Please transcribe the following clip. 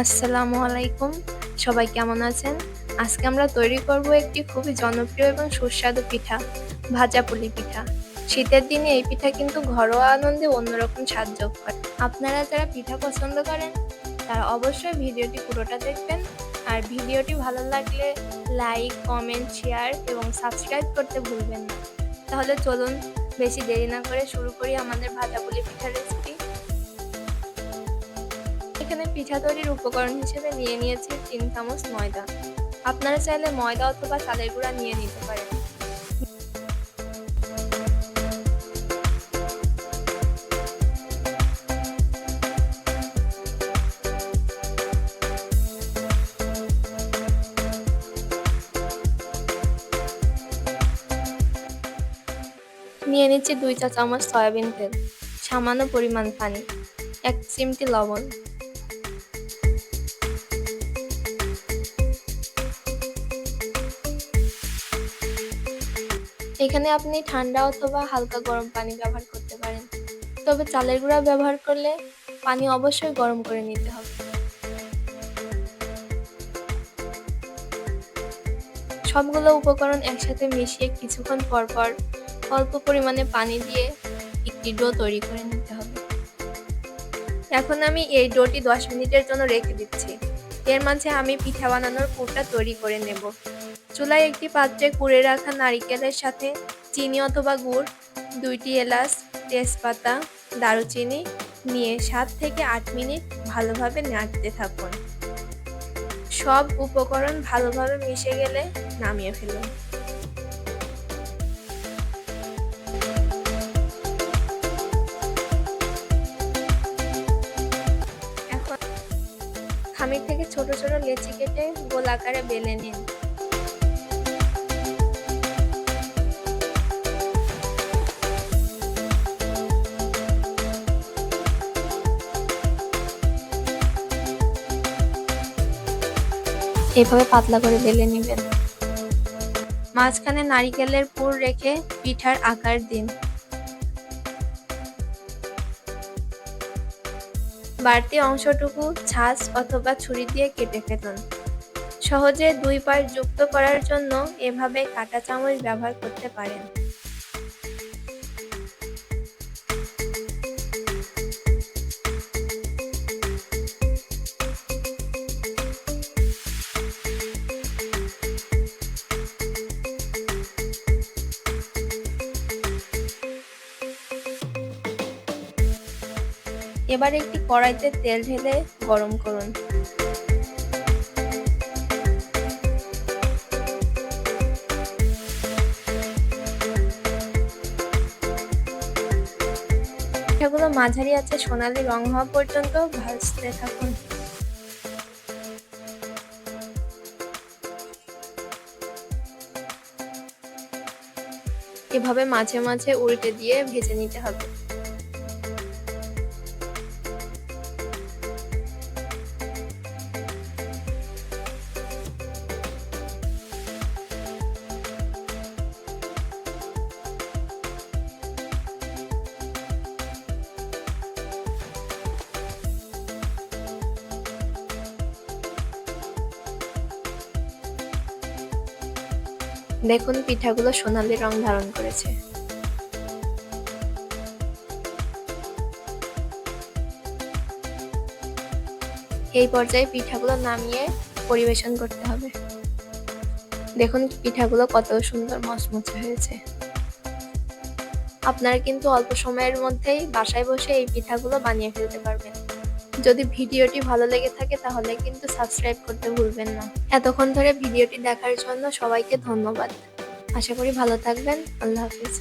আসসালামু আলাইকুম। সবাই কেমন আছেন? আজকে আমরা তৈরি করব একটি খুবই জনপ্রিয় এবং সুস্বাদু পিঠা, ভাজা পুলি পিঠা। শীতের দিনে এই পিঠা কিন্তু ঘরোয়া আনন্দে অন্যরকম স্বাদ যোগ করে। আপনারা যারা পিঠা পছন্দ করেন তারা অবশ্যই ভিডিওটি পুরোটা দেখবেন। আর ভিডিওটি ভালো লাগলে লাইক, কমেন্ট, শেয়ার এবং সাবস্ক্রাইব করতে ভুলবেন না। তাহলে চলুন বেশি দেরি না করে শুরু করি আমাদের ভাজা পুলি পিঠার রেসিপি। এখানে পিঠা তৈরির উপকরণ হিসেবে নিয়ে নিয়েছি 3 চামচ ময়দা। আপনারা চাইলে ময়দা অথবা চালের গুঁড়া নিয়ে নিতে পারেন। নিয়ে নিচ্ছি 2 চা চামচ সয়াবিন তেল, সামান্য পরিমাণ পানি, 1 চিমটি লবণ। এখানে আপনি ঠান্ডা অথবা হালকা গরম পানি ব্যবহার করতে পারেন। তবে চালের গুঁড়া ব্যবহার করলে পানি অবশ্যই গরম করে নিতে হবে। সবগুলো উপকরণ একসাথে মিশিয়ে কিছুক্ষণ পর পর অল্প পরিমাণে পানি দিয়ে একটি ডো তৈরি করে নিতে হবে। এখন আমি এই ডোটি 10 মিনিটের জন্য রেখে দিচ্ছি। এর মাঝে আমি পিঠা বানানোর পুরটা তৈরি করে নেব। চুলায় একটি পাত্রে কুড়ে রাখা নারিকেলের সাথে চিনি অথবা গুড়, 2টি এলাচ, তেজপাতা, দারুচিনি নিয়ে 7 থেকে 8 মিনিট ভালোভাবে নাড়তে থাকুন। সব উপকরণ ভালোভাবে মিশে গেলে নামিয়ে ফেলুন। এখন খামির থেকে ছোট ছোট লেচি কেটে গোল আকারে বেলে নিন। এভাবে পাতলা করে বেলে নেবেন। মাঝখানে নারিকেলের পুর রেখে পিঠার আকার দিন। বাড়তি অংশটুকু ছাঁচ অথবা ছুরি দিয়ে কেটে ফেলুন। সহজে 2 পাশ যুক্ত করার জন্য এভাবে কাঁটা চামচ ব্যবহার করতে পারেন। এবার একটি কড়াইতে তেল ঢেলে গরম করুন। পিঠাগুলো মাঝারি আঁচে সোনালী রং হওয়া পর্যন্ত ভাজতে থাকুন। এভাবে মাঝে মাঝে উল্টে দিয়ে ভেজে নিতে হবে। দেখুন পিঠাগুলো সোনালী রং ধারণ করেছে। এই পর্যায়ে পিঠাগুলো নামিয়ে পরিবেশন করতে হবে। দেখুন পিঠাগুলো কত সুন্দর মচমচে হয়েছে। আপনারা কিন্তু অল্প সময়ের মধ্যেই বাসায় বসে এই পিঠাগুলো বানিয়ে ফেলতে পারবেন। যদি ভিডিওটি ভালো লেগে থাকে তাহলে কিন্তু সাবস্ক্রাইব করতে ভুলবেন না। এতক্ষণ ধরে ভিডিওটি দেখার জন্য সবাইকে ধন্যবাদ। আশা করি ভালো থাকবেন। আল্লাহ হাফেজ।